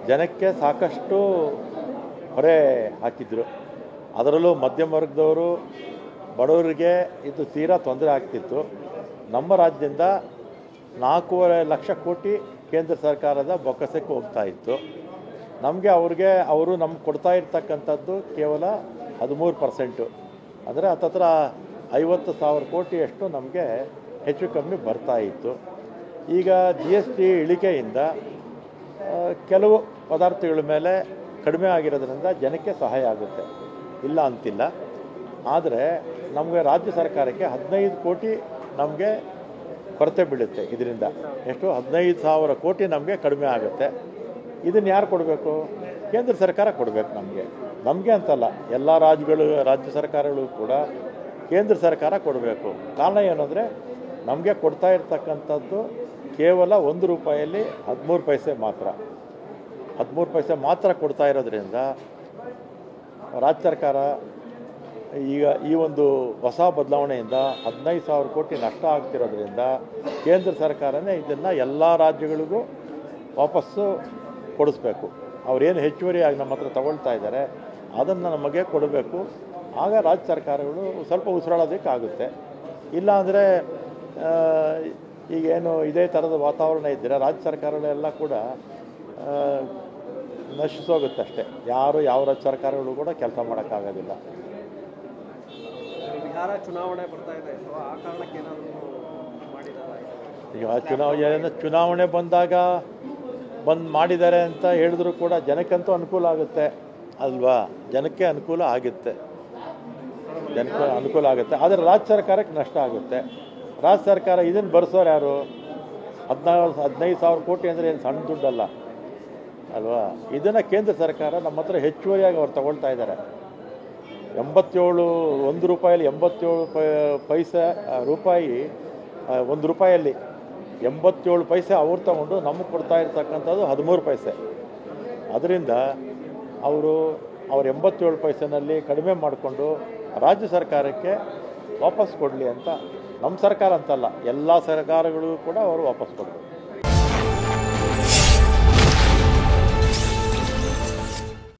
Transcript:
ಜನಕ್ಕೆ ಸಾಕಷ್ಟು ಹೊರೆ ಹಾಕಿದ್ರು. ಅದರಲ್ಲೂ ಮಧ್ಯಮ ವರ್ಗದವರು ಬಡವರಿಗೆ ಇದು ತೀರಾ ತೊಂದರೆ ಆಗ್ತಿತ್ತು. ನಮ್ಮ ರಾಜ್ಯದಿಂದ 4.5 ಲಕ್ಷ ಕೋಟಿ ಕೇಂದ್ರ ಸರ್ಕಾರದ ಬೊಕ್ಕಸಕ್ಕೆ ಹೋಗ್ತಾ ಇತ್ತು. ಅವರು ನಮ್ಗೆ ಕೊಡ್ತಾ ಇರ್ತಕ್ಕಂಥದ್ದು ಕೇವಲ 13%, ಅಂದರೆ ಹತ್ತತ್ರ 50,000 ಕೋಟಿಯಷ್ಟು ನಮಗೆ ಹೆಚ್ಚು ಕಮ್ಮಿ ಬರ್ತಾ ಇತ್ತು. ಈಗ GST ಇಳಿಕೆಯಿಂದ ಕೆಲವು ಪದಾರ್ಥಗಳ ಮೇಲೆ ಕಡಿಮೆ ಆಗಿರೋದ್ರಿಂದ ಜನಕ್ಕೆ ಸಹಾಯ ಆಗುತ್ತೆ, ಇಲ್ಲ ಅಂತಿಲ್ಲ. ಆದರೆ ನಮಗೆ ರಾಜ್ಯ ಸರ್ಕಾರಕ್ಕೆ 15 ಕೋಟಿ ನಮಗೆ ಕೊರತೆ ಬೀಳುತ್ತೆ. ಇದರಿಂದ ಎಷ್ಟು 15,000 ಕೋಟಿ ನಮಗೆ ಕಡಿಮೆ ಆಗುತ್ತೆ. ಇದನ್ನು ಯಾರು ಕೊಡಬೇಕು? ಕೇಂದ್ರ ಸರ್ಕಾರ ಕೊಡಬೇಕು. ನಮಗೆ ಅಂತಲ್ಲ, ಎಲ್ಲ ರಾಜ್ಯ ಸರ್ಕಾರಗಳು ಕೂಡ ಕೇಂದ್ರ ಸರ್ಕಾರ ಕೊಡಬೇಕು. ಕಾರಣ ಏನಂದರೆ ನಮಗೆ ಕೊಡ್ತಾ ಇರ್ತಕ್ಕಂಥದ್ದು ಕೇವಲ 1 ರೂಪಾಯಲ್ಲಿ 13 ಪೈಸೆ ಮಾತ್ರ. 13 ಪೈಸೆ ಮಾತ್ರ ಕೊಡ್ತಾ ಇರೋದ್ರಿಂದ ರಾಜ್ಯ ಸರ್ಕಾರ ಈಗ ಈ ಒಂದು ಹೊಸ ಬದಲಾವಣೆಯಿಂದ 15,000 ಕೋಟಿ ನಷ್ಟ ಆಗ್ತಿರೋದ್ರಿಂದ ಕೇಂದ್ರ ಸರ್ಕಾರನೇ ಇದನ್ನು ಎಲ್ಲ ರಾಜ್ಯಗಳಿಗೂ ವಾಪಸ್ಸು ಕೊಡಿಸ್ಬೇಕು. ಅವರೇನು ಹೆಚ್ಚುವರಿಯಾಗಿ ನಮ್ಮ ಹತ್ರ ತಗೊಳ್ತಾ ಇದ್ದಾರೆ ಅದನ್ನು ನಮಗೆ ಕೊಡಬೇಕು. ಆಗ ರಾಜ್ಯ ಸರ್ಕಾರಗಳು ಸ್ವಲ್ಪ ಉಸಿರಾಡೋದಕ್ಕಾಗುತ್ತೆ. ಇಲ್ಲಾಂದರೆ ಈಗೇನು ಇದೇ ಥರದ ವಾತಾವರಣ ಇದ್ದರೆ ರಾಜ್ಯ ಸರ್ಕಾರಗಳೆಲ್ಲ ಕೂಡ ನಶಿಸೋಗುತ್ತಷ್ಟೆ. ಯಾವ ರಾಜ್ಯ ಸರ್ಕಾರಗಳು ಕೂಡ ಕೆಲಸ ಮಾಡೋಕ್ಕಾಗೋದಿಲ್ಲ. ಬಿಹಾರ ಚುನಾವಣೆ ಬರ್ತಾ ಇದೆ, ಸೊ ಆ ಕಾರಣಕ್ಕೆ ಏನಾದರೂ ಮಾಡಿದ್ದಾರೆ? ಈಗ ಚುನಾವಣೆ ಬಂದಾಗ ಮಾಡಿದ್ದಾರೆ ಅಂತ ಹೇಳಿದ್ರು ಕೂಡ ಜನಕ್ಕಂತೂ ಅನುಕೂಲ ಆಗುತ್ತೆ ಅಲ್ವಾ? ಜನಕ್ಕೆ ಅನುಕೂಲ ಆಗುತ್ತೆ, ಆದರೆ ರಾಜ್ಯ ಸರ್ಕಾರಕ್ಕೆ ನಷ್ಟ ಆಗುತ್ತೆ. ರಾಜ್ಯ ಸರ್ಕಾರ ಇದನ್ನು ಭರಿಸೋರು ಯಾರು? 15,000 ಕೋಟಿ ಅಂದರೆ ಏನು ಸಣ್ಣ ದುಡ್ಡಲ್ಲ ಅಲ್ವಾ? ಇದನ್ನು ಕೇಂದ್ರ ಸರ್ಕಾರ ನಮ್ಮ ಹತ್ರ ಹೆಚ್ಚುವರಿಯಾಗಿ ಅವ್ರು ತಗೊಳ್ತಾ ಇದ್ದಾರೆ. 1 ರೂಪಾಯಲ್ಲಿ 87 ಪೈಸೆ ರೂಪಾಯಿ, 1 ರೂಪಾಯಲ್ಲಿ 87 ಪೈಸೆ ಅವ್ರು ತಗೊಂಡು ನಮಗೆ ಕೊಡ್ತಾ ಇರ್ತಕ್ಕಂಥದ್ದು 13 ಪೈಸೆ. ಅದರಿಂದ ಅವ್ರ 87 ಪೈಸೆನಲ್ಲಿ ಕಡಿಮೆ ಮಾಡಿಕೊಂಡು ರಾಜ್ಯ ಸರ್ಕಾರಕ್ಕೆ ವಾಪಸ್ ಕೊಡಲಿ ಅಂತ, ನಮ್ಮ ಸರ್ಕಾರ ಅಂತಲ್ಲ, ಎಲ್ಲ ಸರ್ಕಾರಗಳು ಕೂಡ ಅವರು ವಾಪಸ್ ಕೊಡಬೇಕು.